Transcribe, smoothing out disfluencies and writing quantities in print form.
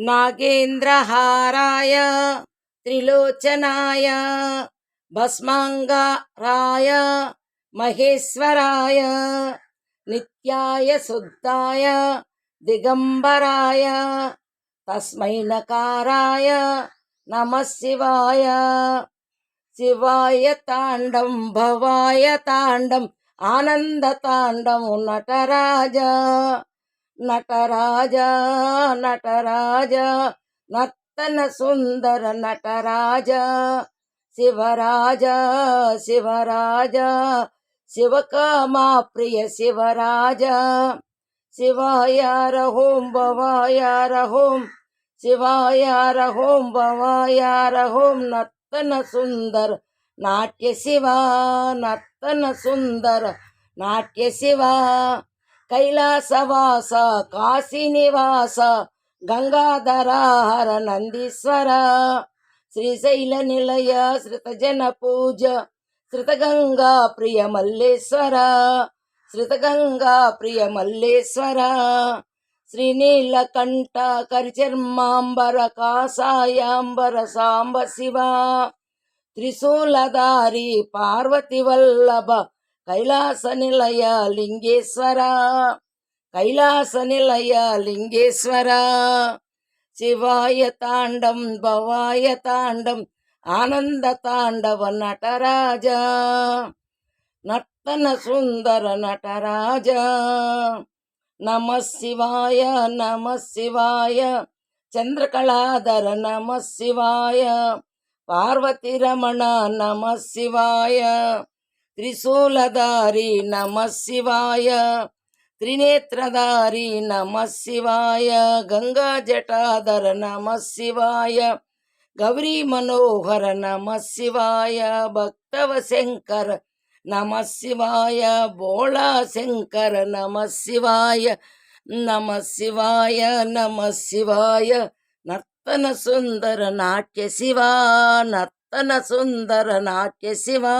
नागेन्द्रहाराय त्रिलोचनाय भस्मांगाराय महेश्वराय नित्याय शुद्धाय दिगंबराय तस्मै नकाराय नमः शिवाय। शिवाय तांडं भवाय तांडं आनंद तांडं नटराज नटराज नटराज नर्तन सुंदर नटराज शिवराज शिवराज शिवकामा प्रिय शिवराज। शिवाय रहोम भवाय रहोम शिवाय रहोम भवाय रहोम नर्तन सुंदर नाट्य शिवा नर्तन सुंदर नाट्य शिवा। कैलासवास काशीनिवास गंगाधर हर नंदीश्वर श्रीशैल निलय श्रितजन पूज श्रितगंगा प्रिय मल्लेश्वर श्रितगंगा प्रिय मल्लेश्वर। श्रीनीलकंठ करिचर्मांबर कासायांबर सांब शिवा त्रिशूलधारी पार्वती वल्लभ कैलास निलय लिंगेश्वर कैलास निलय लिंगेश्वर। शिवाय तांडं भवाय तांडं आनंद तांडव नटराज नर्तन सुंदर नटराज। नमः शिवाय नमः शिवाय चंद्रकलाधर नमः शिवाय पार्वती रमण नमः शिवाय त्रिशूलधारी नमः शिवाय त्रिनेत्रधारी नमः शिवाय गंगा जटाधर नमः शिवाय गौरी मनोहर नमः शिवाय भक्तव शंकर नमः शिवाय भोला शंकर नमः शिवाय नमः शिवाय नमः शिवाय नर्तन सुंदर नाट्य शिवा नर्तन सुंदर नाट्य शिवा।